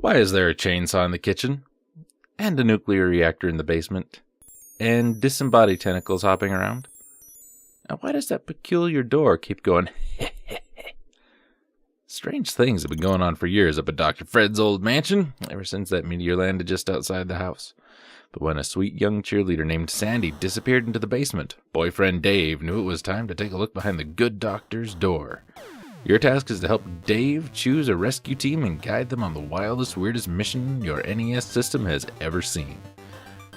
Why is there a chainsaw in the kitchen? And a nuclear reactor in the basement? And disembodied tentacles hopping around? And why does that peculiar door keep going Strange things have been going on for years up at Dr. Fred's old mansion, ever since that meteor landed just outside the house. But when a sweet young cheerleader named Sandy disappeared into the basement, boyfriend Dave knew it was time to take a look behind the good doctor's door. Your task is to help Dave choose a rescue team and guide them on the wildest, weirdest mission your NES system has ever seen.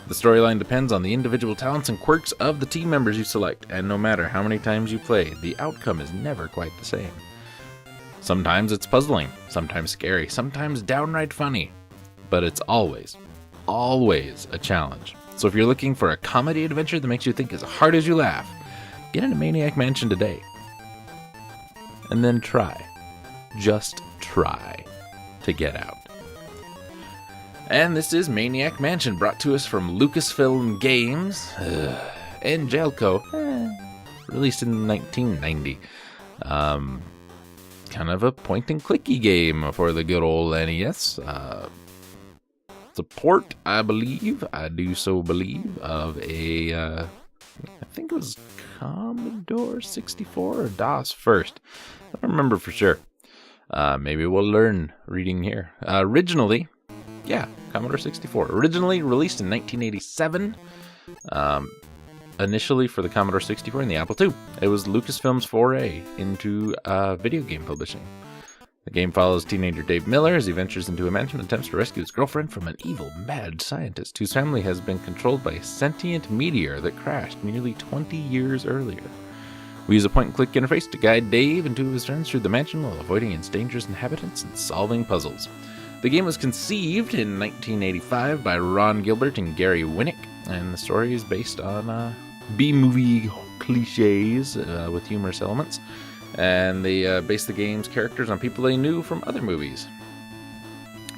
The storyline depends on the individual talents and quirks of the team members you select, and no matter how many times you play, the outcome is never quite the same. Sometimes it's puzzling, sometimes scary, sometimes downright funny, but it's always a challenge. So if you're looking for a comedy adventure that makes you think as hard as you laugh, get into Maniac Mansion today. And then just try to get out. And this is Maniac Mansion, brought to us from Lucasfilm Games and Jalco, released in 1990. Kind of a point-and-clicky game for the good old NES. It's a port, I believe, of a, I think it was Commodore 64 or DOS first. I don't remember for sure. Maybe we'll learn reading here. Commodore 64. Originally released in 1987. Initially for the Commodore 64 and the Apple II. It was Lucasfilm's foray into video game publishing. The game follows teenager Dave Miller as he ventures into a mansion and attempts to rescue his girlfriend from an evil, mad scientist whose family has been controlled by a sentient meteor that crashed nearly 20 years earlier. We use a point-and-click interface to guide Dave and two of his friends through the mansion while avoiding its dangerous inhabitants and solving puzzles. The game was conceived in 1985 by Ron Gilbert and Gary Winnick, and the story is based on B-movie cliches with humorous elements, and they based the game's characters on people they knew from other movies.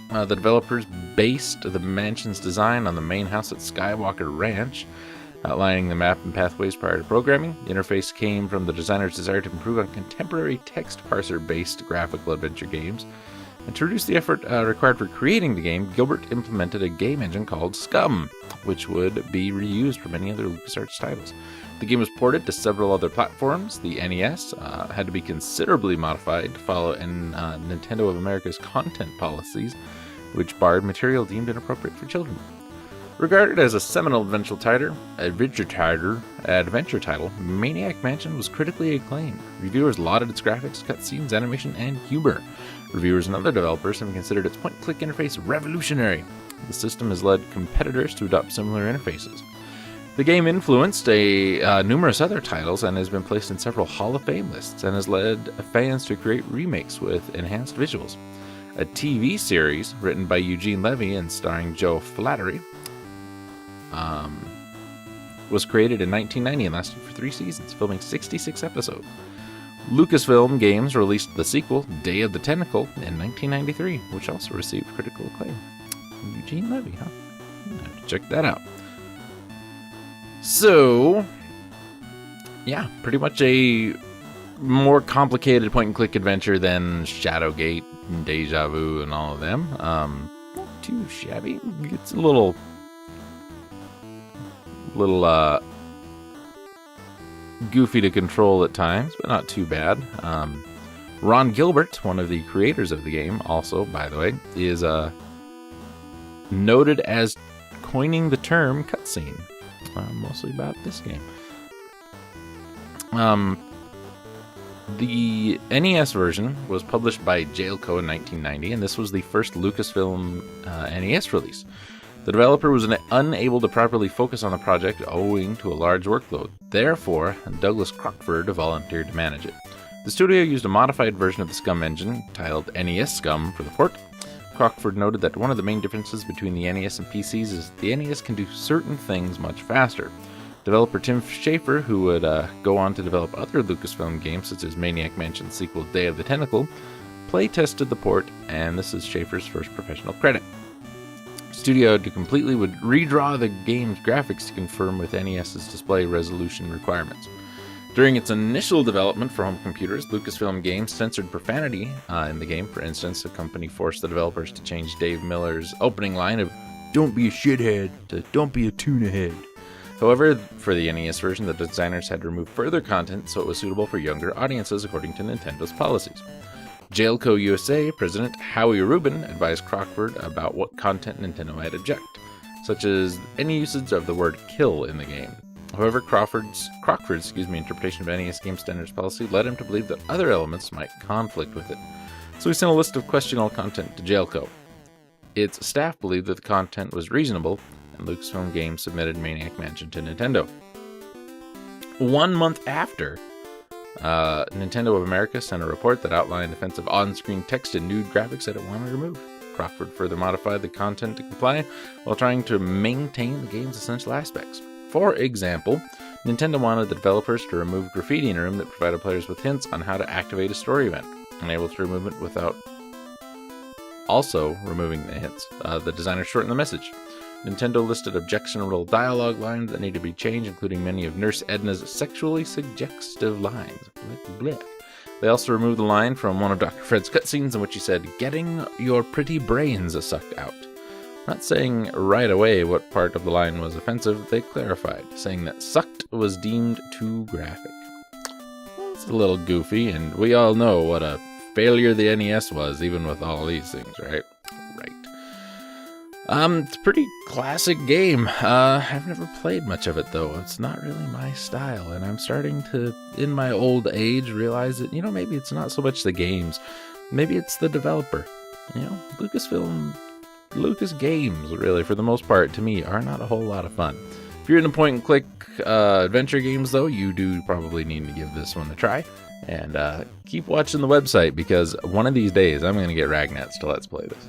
The developers based the mansion's design on the main house at Skywalker Ranch, outlining the map and pathways prior to programming. The interface came from the designer's desire to improve on contemporary text parser-based graphical adventure games. And to reduce the effort required for creating the game, Gilbert implemented a game engine called Scum, which would be reused from many other LucasArts titles. The game was ported to several other platforms. The NES had to be considerably modified to follow Nintendo of America's content policies, which barred material deemed inappropriate for children. Regarded as a seminal adventure title, Maniac Mansion was critically acclaimed. Reviewers lauded its graphics, cutscenes, animation, and humor. Reviewers and other developers have considered its point-click interface revolutionary. The system has led competitors to adopt similar interfaces. The game influenced numerous other titles and has been placed in several Hall of Fame lists and has led fans to create remakes with enhanced visuals. A TV series written by Eugene Levy and starring Joe Flattery was created in 1990 and lasted for 3 seasons, filming 66 episodes. Lucasfilm Games released the sequel, Day of the Tentacle, in 1993, which also received critical acclaim. Eugene Levy, huh? I have to check that out. So, yeah, pretty much a more complicated point-and-click adventure than Shadowgate and Deja Vu and all of them. Not too shabby. It's a little goofy to control at times, but not too bad. Ron Gilbert, one of the creators of the game, also, by the way, is noted as coining the term cutscene, mostly about this game. The NES version was published by Jalco in 1990, and this was the first Lucasfilm NES release. The developer was unable to properly focus on the project owing to a large workload. Therefore, Douglas Crockford volunteered to manage it. The studio used a modified version of the Scum engine, titled NES Scum, for the port. Crockford noted that one of the main differences between the NES and PCs is the NES can do certain things much faster. Developer Tim Schafer, who would go on to develop other Lucasfilm games such as Maniac Mansion's sequel Day of the Tentacle, play-tested the port, and this is Schafer's first professional credit. Studio had to completely redraw the game's graphics to conform with NES's display resolution requirements. During its initial development for home computers, Lucasfilm Games censored profanity in the game. For instance, the company forced the developers to change Dave Miller's opening line of "Don't be a shithead" to "Don't be a tuna head." However, for the NES version, the designers had to remove further content so it was suitable for younger audiences according to Nintendo's policies. Jailco USA President Howie Rubin advised Crockford about what content Nintendo might object, such as any usage of the word kill in the game. However, Crockford's interpretation of NES game standards policy led him to believe that other elements might conflict with it. So he sent a list of questionable content to Jailco. Its staff believed that the content was reasonable, and Lucasfilm Games submitted Maniac Mansion to Nintendo. 1 month after, Nintendo of America sent a report that outlined offensive on-screen text and nude graphics that it wanted removed. Crockford further modified the content to comply while trying to maintain the game's essential aspects. For example, Nintendo wanted the developers to remove graffiti in a room that provided players with hints on how to activate a story event, unable to remove it without also removing the hints. The designers shortened the message. Nintendo listed objectionable dialogue lines that need to be changed, including many of Nurse Edna's sexually suggestive lines. Blech. They also removed the line from one of Dr. Fred's cutscenes in which he said, "Getting your pretty brains sucked out." Not saying right away what part of the line was offensive, they clarified, saying that sucked was deemed too graphic. It's a little goofy, and we all know what a failure the NES was, even with all these things, right? It's a pretty classic game. I've never played much of it, though. It's not really my style, and I'm starting to, in my old age, realize that, maybe it's not so much the games. Maybe it's the developer. Lucas Games, really, for the most part, to me, are not a whole lot of fun. If you're into point-and-click adventure games, though, you do probably need to give this one a try. And keep watching the website, because one of these days, I'm going to get Ragnats to Let's Play this.